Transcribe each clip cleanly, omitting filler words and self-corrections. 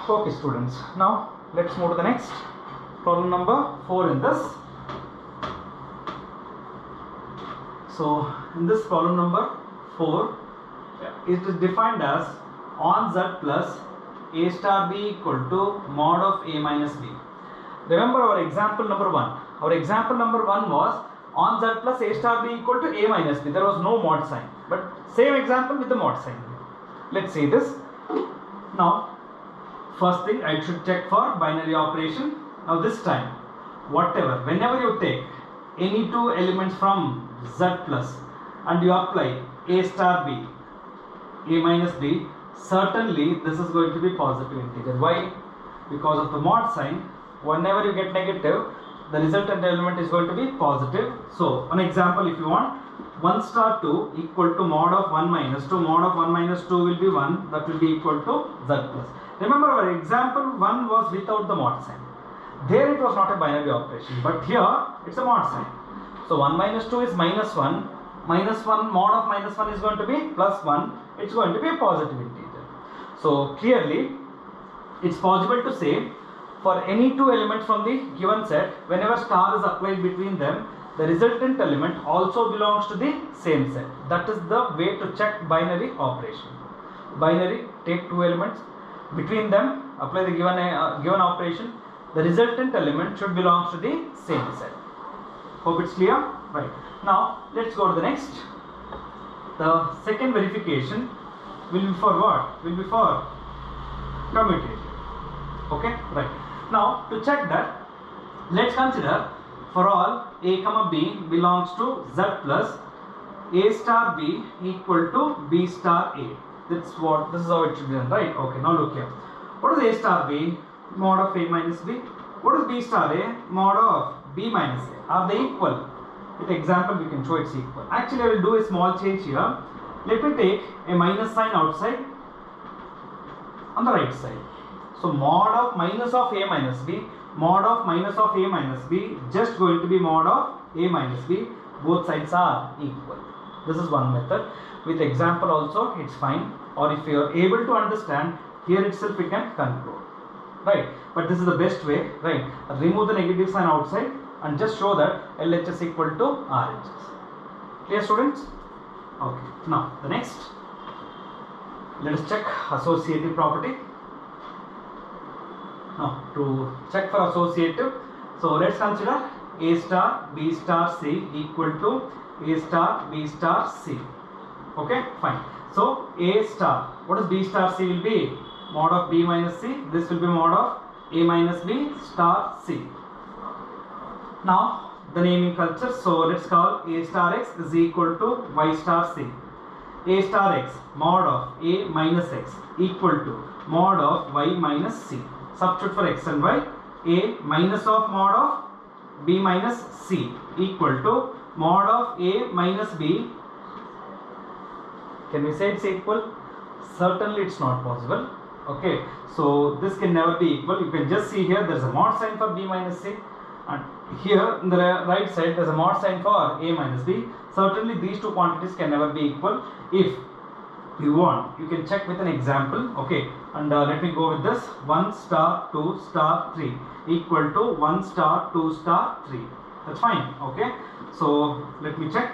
Okay students, now let's move to the next problem number 4 in this. So in this problem number 4, it is defined as on z plus a star b equal to mod of a minus b. Remember our example number 1. Our example number 1 was on z plus a star b equal to a minus b. There was no mod sign, but same example with the mod sign. Let's see this. Now first thing, I should check for binary operation. Now this time, whenever you take any two elements from z plus and you apply a star b, a minus b, certainly this is going to be positive integer. Why? Because of the mod sign. Whenever you get negative, the resultant element is going to be positive. So an example, if you want, 1 star 2 equal to mod of 1 minus 2, mod of 1 minus 2 will be 1, that will be equal to z plus. Remember our example 1 was without the mod sign. There it was not a binary operation, but here it's a mod sign. So 1 minus 2 is minus 1, minus 1, mod of minus 1 is going to be plus 1, it's going to be a positive integer. So clearly it's possible to say for any two elements from the given set, whenever star is applied between them, the resultant element also belongs to the same set. That is the way to check binary operation. Binary, take two elements, between them apply the given operation, the resultant element should belong to the same set. Hope it's clear? Right. Now let's go to the next. The second verification will be for what? Will be for commutative. Okay, right. Now to check that, let's consider for all a comma b belongs to z plus a star b equal to b star a. This is how it should be done, right? Okay, now look here. What is a star b? Mod of a minus b. What is b star a? Mod of b minus a. Are they equal? With example we can show it's equal. Actually I will do a small change here. Let me take a minus sign outside on the right side. So mod of minus of a minus b, mod of minus of a minus b, just going to be mod of a minus b. Both sides are equal. This is one method. With example also it's fine, or if you are able to understand, here itself we can conclude, right? But this is the best way, right? Remove the negative sign outside and just show that LHS equal to RHS. Clear students? Okay. Now the next, let us check associative property. Now to check for associative, so let's consider a star b star c equal to a star b star c. Okay, fine. So a star, what is b star c will be? Mod of b minus c. This will be mod of a minus b star c. Now the naming culture, so let's call a star x is equal to y star c. A star x mod of a minus x equal to mod of y minus c. Substitute for x and y. A minus of mod of b minus c equal to mod of a minus b. Can we say it's equal? Certainly it's not possible. Okay, so this can never be equal. You can just see here there is a mod sign for b minus c, and here in the right side there is a mod sign for a minus b. Certainly these two quantities can never be equal. If you want, you can check with an example. Okay, and let me go with this. 1 star 2 star 3 equal to 1 star 2 star 3. That's fine. Okay, so let me check.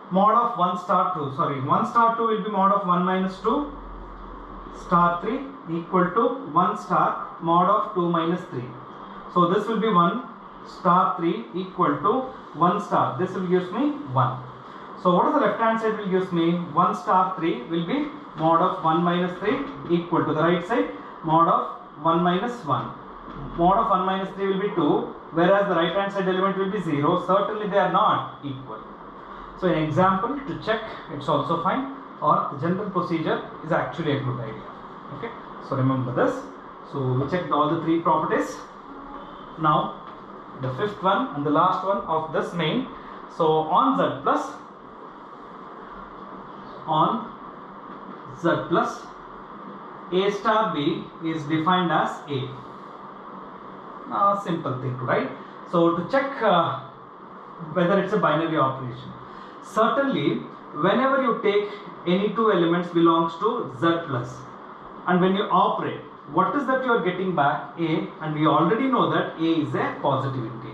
Mod of 1 star 2, sorry, 1 star 2 will be mod of 1 minus 2 star 3 equal to 1 star mod of 2 minus 3. So this will be 1 star 3 equal to 1 star. This will give me 1. So what is the left hand side will give me? 1 star 3 will be mod of 1 minus 3 equal to the right side mod of 1 minus 1. Mod of 1 minus 3 will be 2, whereas the right hand side element will be 0. Certainly they are not equal. So an example to check, it's also fine, or the general procedure is actually a good idea. Okay, so remember this. So we checked all the three properties. Now the fifth one and the last one of this main. So on z plus a star b is defined as a. Simple thing to write. So to check whether it's a binary operation, certainly whenever you take any two elements belongs to z plus, and when you operate what is that you are getting back? A, and we already know that A is a positive integer.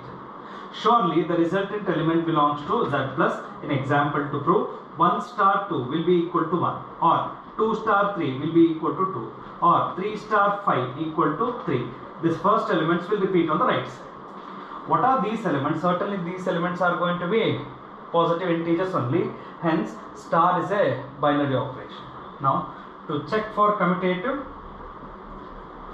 Surely the resultant element belongs to Z plus. An example to prove: 1 star 2 will be equal to 1, or 2 star 3 will be equal to 2, or 3 star 5 equal to 3. This first elements will repeat on the right side. What are these elements? Certainly these elements are going to be positive integers only. Hence star is a binary operation. Now to check for commutative,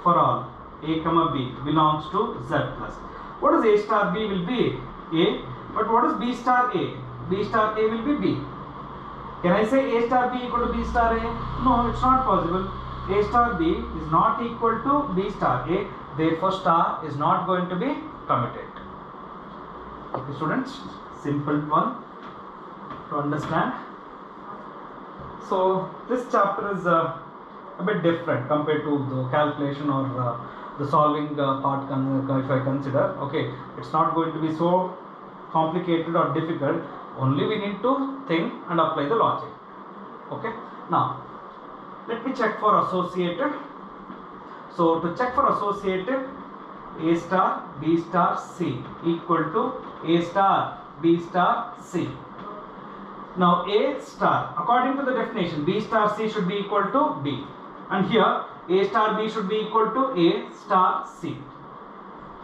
for all A comma B belongs to Z plus. What is A star B will be A, but what is B star A? B star A will be B. Can I say A star B equal to B star A? No, it's not possible. A star B is not equal to B star A, therefore star is not going to be commutative. Okay students, simple one to understand. So this chapter is a bit different compared to the calculation or the solving part if I consider. Okay, it's not going to be so complicated or difficult, only we need to think and apply the logic. Okay, now let me check for associative. So to check for associative, A star B star C equal to A star B star C. Now A star, according to the definition, B star C should be equal to B, and here A star B should be equal to A star C.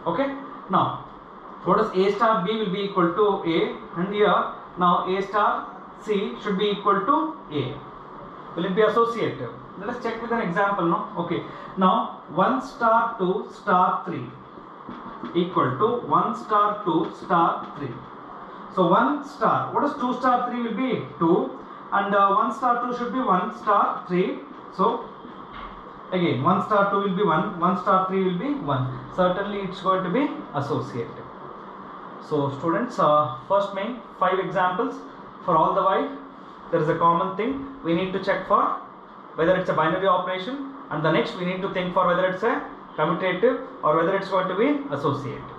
Okay, now what is A star B will be equal to A, and here now A star C should be equal to A. Will it be associative? Let us check with an example. No, okay, now 1 star 2 star 3 equal to 1 star 2 star 3. So 1 star, what is 2 star 3 will be 2, and 1 star 2 should be 1 star 3. So again 1 star 2 will be 1, 1 star 3 will be 1. Certainly it's going to be associative. So students, first main 5 examples for all the while. There is a common thing we need to check for whether it's a binary operation, and the next we need to think for whether it's a commutative or whether it's going to be associative.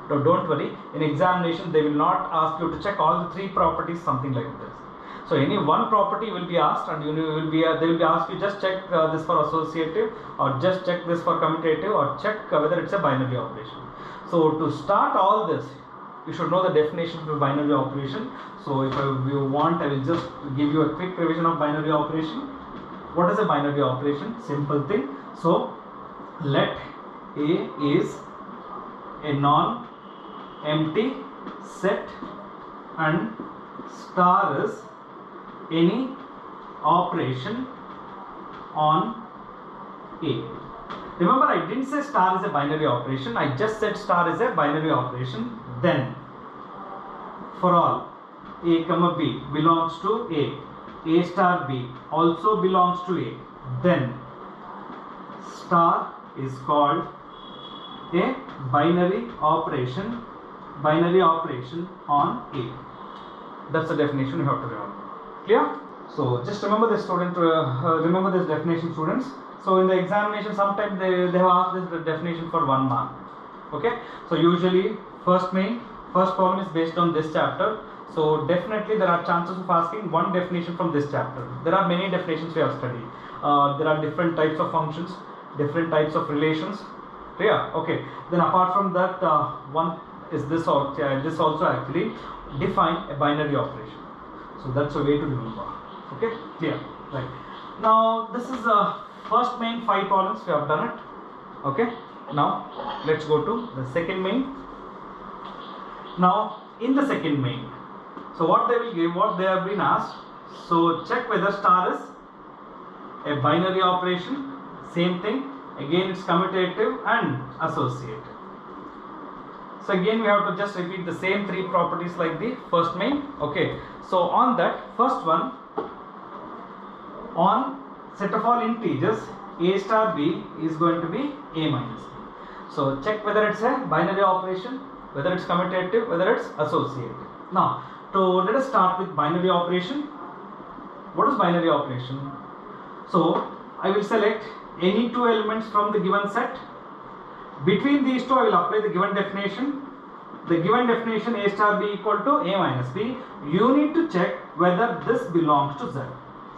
So don't worry, in examination they will not ask you to check all the 3 properties, something like this. So any one property will be asked, and they will be asked you just check this for associative, or just check this for commutative, or check whether it's a binary operation. So to start all this, you should know the definition of a binary operation. So if you want, I will just give you a quick revision of binary operation. What is a binary operation? Simple thing. So let A is a non-empty set and star is any operation on A. Remember, I didn't say star is a binary operation, I just said star is a binary operation. Then for all A comma B belongs to A star B also belongs to A, then star is called a binary operation on A. That's the definition you have to remember. Clear? So just remember this, student. Remember this definition, students. So in the examination, sometimes they have asked this definition for 1 mark. Okay. So usually first problem is based on this chapter. So definitely there are chances of asking one definition from this chapter. There are many definitions we have studied. There are different types of functions, different types of relations. Yeah, okay. Then apart from that, one is this also actually define a binary operation. So that's a way to remember. Okay, clear? Right. Now this is first main 5 problems we have done it. Okay. Now let's go to the second main. Now in the second main, so what they will give, what they have been asked. So check whether star is a binary operation. Same thing. Again, it's commutative and associative. So again, we have to just repeat the same 3 properties like the first main. Okay. So on that first one, on set of all integers, A star B is going to be A minus B. So check whether it's a binary operation, whether it's commutative, whether it's associative. Now, let us start with binary operation. What is binary operation? So I will select any 2 elements from the given set. Between these 2, I will apply the given definition. The given definition A star B equal to A minus B. You need to check whether this belongs to Z.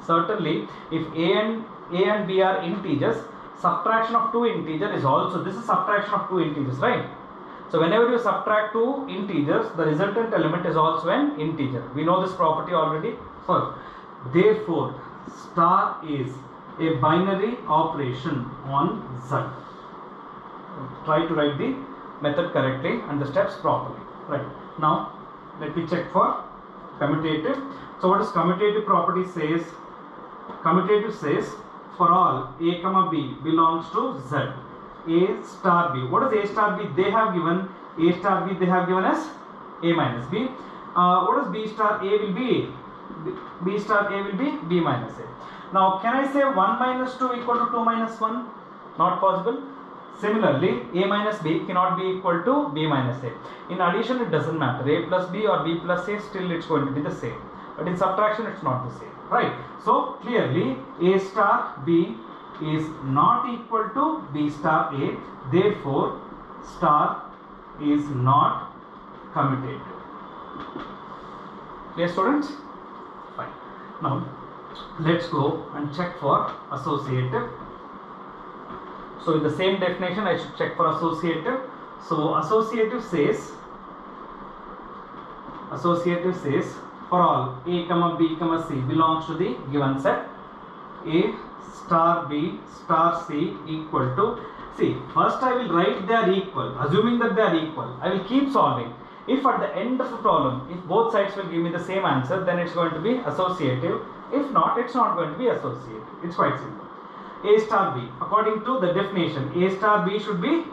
Certainly, if A and B are integers, subtraction of two integers is also, this is subtraction of two integers, right? So whenever you subtract two integers, the resultant element is also an integer. We know this property already. So therefore star is a binary operation on Z. Try to write the method correctly and the steps properly. Right. Now let me check for commutative. So what is commutative property says? Commutative says for all A comma B belongs to Z, A star B. What is A star B? They have given A star B, they have given as A minus B. What is B star A will be? B star A will be B minus A. Now can I say 1 minus 2 equal to 2 minus 1? Not possible. Similarly, A minus B cannot be equal to B minus A. In addition, it doesn't matter. A plus B or B plus A, still it's going to be the same. But in subtraction, it's not the same. Right? So, clearly, A star B is not equal to B star A. Therefore, star is not commutative. Clear, students? Fine. Now, let's go and check for associative. So in the same definition, I should check for associative. So associative says for all A comma B comma C belongs to the given set, A star B star C equal to, see, first I will write they are equal, assuming that they are equal. I will keep solving. If at the end of the problem, if both sides will give me the same answer, then it's going to be associative. If not, it's not going to be associative. It's quite simple. A star B, according to the definition, A star B should be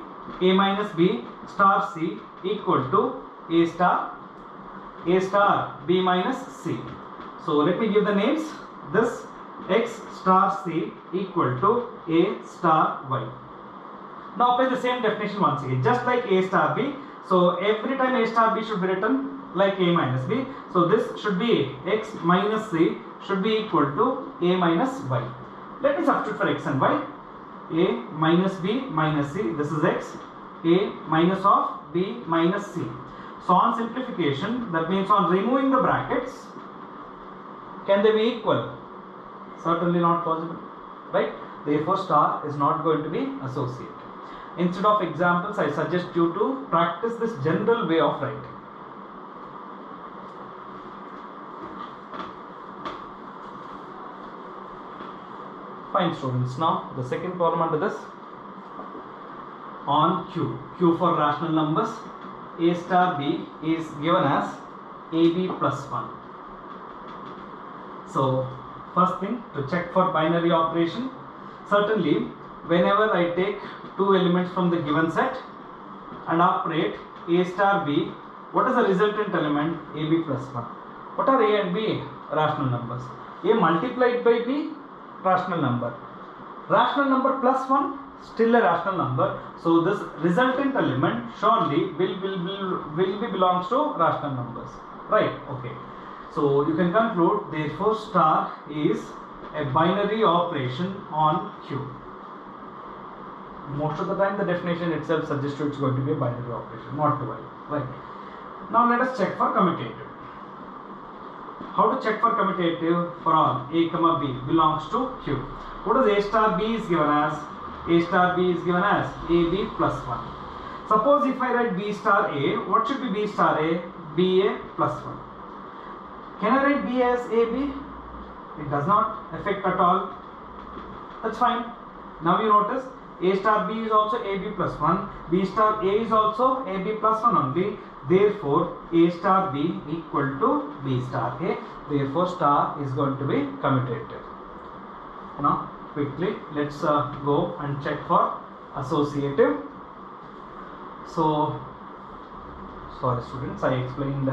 A minus B star C equal to A star B minus C. So let me give the names. This X star C equal to A star Y. Now apply the same definition once again, just like A star B. So every time A star B should be written like A minus B. So this should be X minus C should be equal to A minus Y. Let me substitute for X and Y. A minus B minus C, this is X. A minus of B minus C. So on simplification, that means on removing the brackets, can they be equal? Certainly not possible, right? Therefore star is not going to be associated. Instead of examples, I suggest you to practice this general way of writing. Fine, students. Now the second problem under this, on Q for rational numbers, A star B is given as AB plus 1. So first thing, to check for binary operation, certainly whenever I take two elements from the given set and operate A star B, what is the resultant element? AB plus 1. What are A and B? Rational numbers. A multiplied by B, rational number. Rational number plus 1, still a rational number. So this resultant element surely will be belongs to rational numbers. Right? Okay. So you can conclude, therefore star is a binary operation on Q. Most of the time the definition itself suggests it's going to be a binary operation, not 2i. Right. Now let us check for commutative. How to check for commutative for all A comma B belongs to Q? What is A star B is given as? A star B is given as AB plus 1. Suppose if I write B star A, what should be B star A? BA plus 1. Can I write B as AB? It does not affect at all. That's fine. Now you notice A star B is also AB plus 1. B star A is also AB plus 1 only. Therefore, A star B equal to B star A. Therefore, star is going to be commutative. Now, quickly, let's go and check for associative. So, sorry students, I explained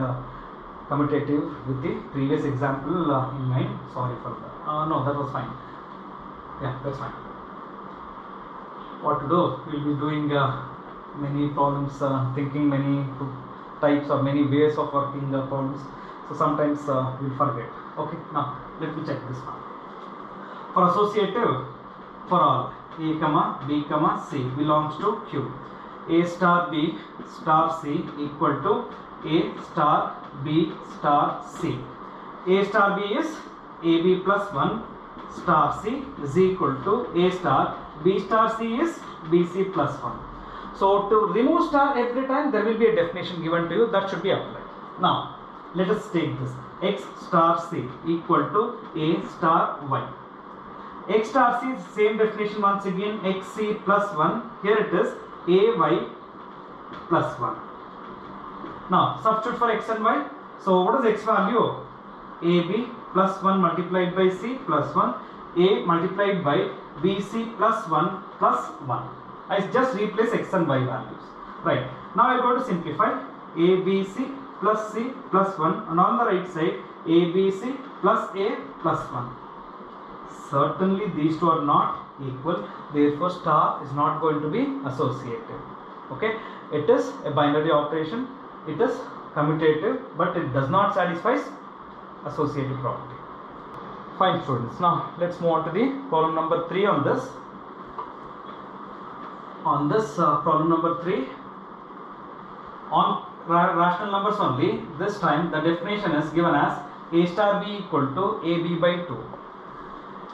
commutative with the previous example in mind. Sorry for that. No, that was fine. Yeah, that's fine. What to do? We'll be doing many problems, thinking many types or many ways of working the problems. So sometimes we'll forget. Okay, now let me check this one. For associative, for all A comma B comma C belongs to Q. A star B star C equal to A star B star C. A star B is AB plus 1 star C is equal to A star B star C is BC plus 1. So to remove star every time, there will be a definition given to you that should be applied. Now let us take this x star C equal to A star Y. X star C is same definition once again, xc plus 1. Here it is AY plus 1. Now substitute for x and y. So what is x value? AB plus 1 multiplied by C plus 1, A multiplied by BC plus 1 plus 1. I just replace x and y values. Right. Now I am going to simplify. ABC plus C plus 1, and on the right side ABC plus A plus 1. Certainly these two are not equal, therefore star is not going to be associated. Okay, it is a binary operation, it is commutative, but it does not satisfy associative property. Fine students, now let's move on to the problem number 3 on this. On this problem number 3, on rational numbers only, this time the definition is given as A star B equal to AB by 2.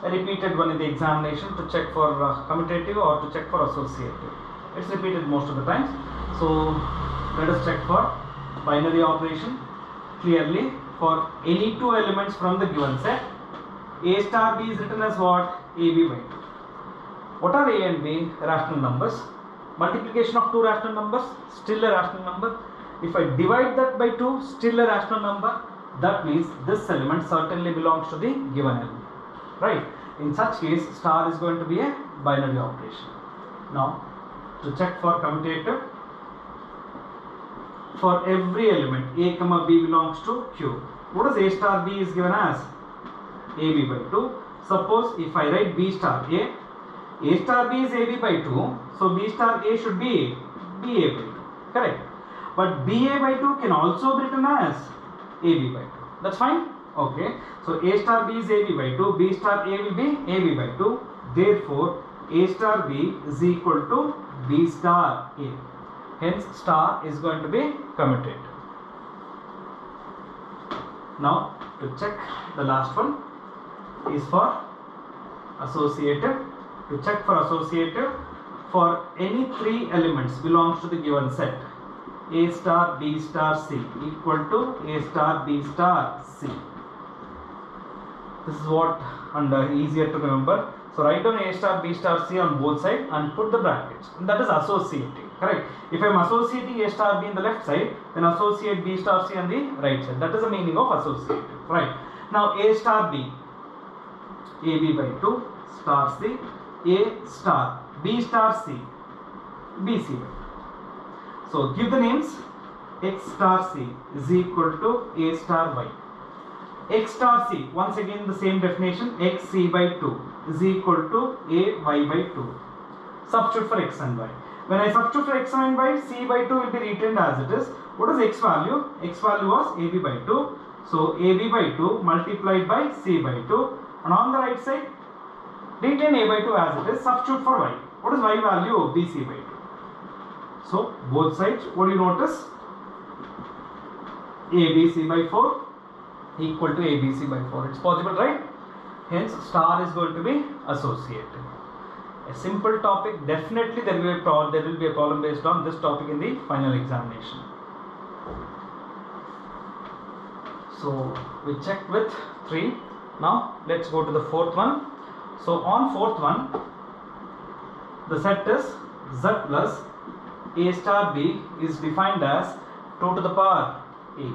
I repeated one in the examination to check for commutative or to check for associative. It's repeated most of the times. So let us check for binary operation. Clearly, for any two elements from the given set, A star B is written as what? AB by 2. What are A and B? Rational numbers. Multiplication of two rational numbers, still a rational number. If I divide that by 2, still a rational number. That means this element certainly belongs to the given element. Right? In such case, star is going to be a binary operation. Now, to check for commutative, for every element A comma B belongs to Q. What is A star B is given as? AB by 2. Suppose if I write B star A star B is AB by 2, so B star A should be BA by 2, correct? But BA by 2 can also be written as AB by 2. That's fine? Okay. So A star B is AB by 2, B star A will be AB by 2. Therefore, A star B is equal to B star A. Hence, star is going to be commutative. Now, to check the last one is for associative. To check for associative, for any three elements belongs to the given set, A star B star C equal to A star B star C. This is what easier to remember. So write down A star B star C on both sides and put the brackets. And that is associating, correct? If I am associating A star B in the left side, then associate B star C on the right side. That is the meaning of associative, right? Now A star B, AB by 2, star C, A star B star C, BC by 2. So give the names. X star C is equal to A star Y. X star C, once again the same definition, xc by 2 is equal to A Y by 2. Substitute for x and y. When I substitute for x and y, C by 2 will be retained as it is. What is x value? X value was AB by 2. So AB by 2 multiplied by C by 2. And on the right side, retain A by 2 as it is. Substitute for y. What is y value? BC by 2. So both sides, what do you notice? ABC by 4 equal to ABC by 4. It's possible, right? Hence, star is going to be associated. A simple topic. Definitely there will be a problem based on this topic in the final examination. So we checked with 3. Now let's go to the fourth one. So on fourth one, the set is Z plus A star B is defined as 2 to the power AB.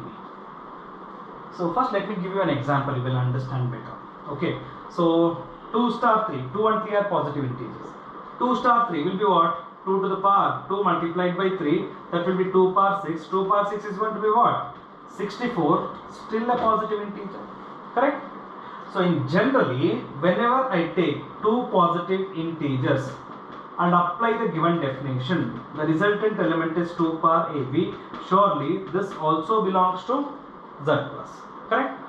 So first let me give you an example, you will understand better. Okay, so 2 star 3, 2 and 3 are positive integers. 2 star 3 will be what? 2 to the power 2 multiplied by 3, that will be 2 power 6. 2 power 6 is going to be what? 64, still a positive integer, correct? So in generally, whenever I take two positive integers and apply the given definition, the resultant element is 2 power AB, surely this also belongs to Z plus, correct?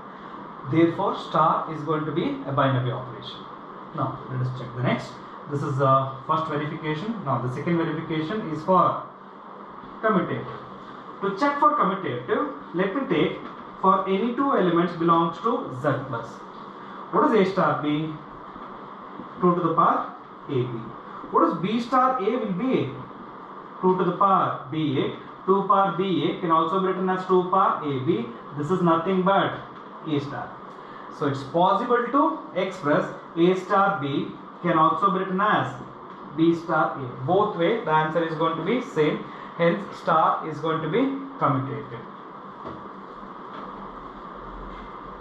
Therefore, star is going to be a binary operation. Now, let us check the next. This is the first verification. Now, the second verification is for commutative. To check for commutative, let me take for any two elements belongs to Z plus. What is A star B? 2 to the power AB. What is b star a will be? 2 to the power ba. 2 power ba can also be written as 2 power ab. This is nothing but a star. So it's possible to express a star b can also be written as b star a. Both way the answer is going to be same. Hence star is going to be commutative.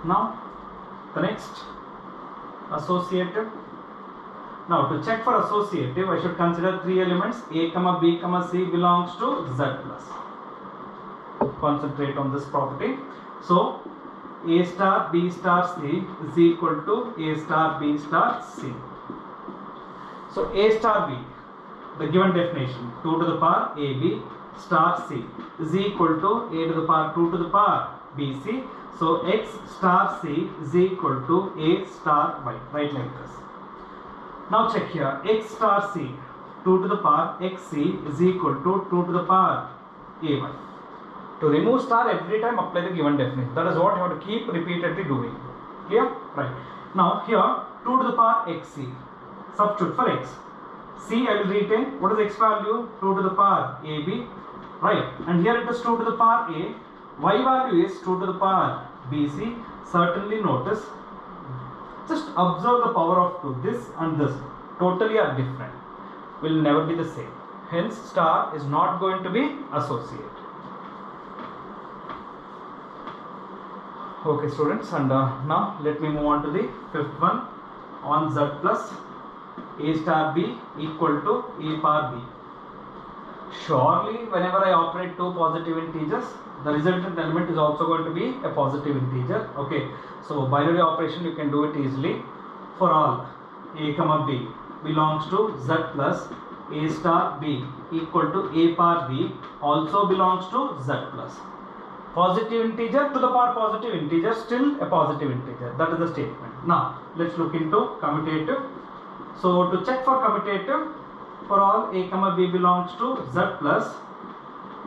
Now the next, associative. Now to check for associative, I should consider three elements: a, b, c belongs to z plus. Concentrate on this property. So a star b star c is equal to a star b star c. So a star b, the given definition, 2 to the power ab star c is equal to a to the power 2 to the power bc. So x star c is equal to a star y. Write like this. Now check here, x star c 2 to the power xc is equal to 2 to the power ay. To remove star, every time apply the given definition. That is what you have to keep repeatedly doing. Clear? Right. Now here 2 to the power xc. Substitute for x. C I will retain. What is x value? 2 to the power ab. Right. And here it is 2 to the power a. Y value is 2 to the power bc. Certainly notice. Just observe the power of 2. This and this totally are different. Will never be the same. Hence star is not going to be associated. Okay students, and now let me move on to the fifth one on z plus a star b equal to a power b. Surely whenever I operate two positive integers, the resultant element is also going to be a positive integer. Okay, so binary operation you can do it easily. For all a, b belongs to z plus a star b equal to a power b also belongs to z plus. Positive integer to the power positive integer, still a positive integer. That is the statement. Now let's look into commutative. So to check for commutative, for all a, b belongs to z plus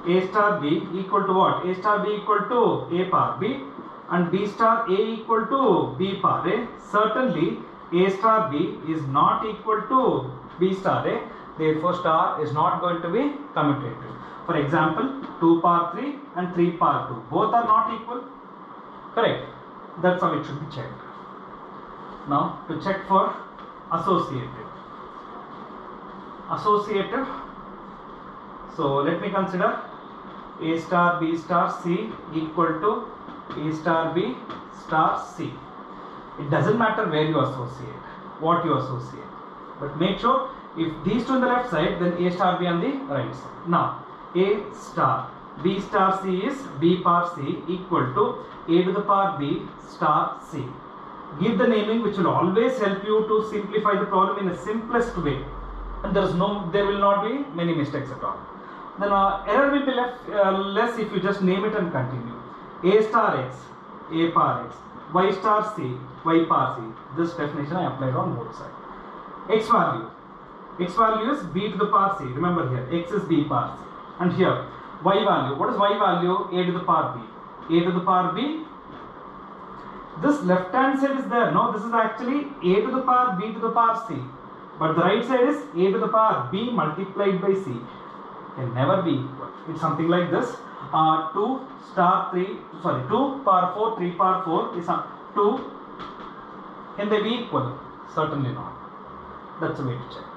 a star b equal to what? A star b equal to a power b and b star a equal to b power a. Certainly a star b is not equal to b star a. Therefore star is not going to be commutative. For example, 2 power 3 and 3 power 2. Both are not equal. Correct. That's how it should be checked. Now to check for associative. Associative. So let me consider a star b star c equal to a star b star c. It doesn't matter where you associate, what you associate, but make sure if these two on the left side, then a star b on the right side. Now a star b star c is b power c equal to a to the power b star c. Give the naming, which will always help you to simplify the problem in a simplest way, and there will not be many mistakes at all. Then error will be less if you just name it and continue. A star x, a power x, y star c, y power c. This definition I applied on both sides. X value is b to the power c. Remember here, x is b power c. And here y value, what is y value? A to the power b. A to the power b. This left hand side is there. No, this is actually a to the power b to the power c. But the right side is a to the power b multiplied by c. Can never be equal. It's something like this. 2 power 4, 3 power 4 is 2. Can they be equal? Certainly not. That's the way to check.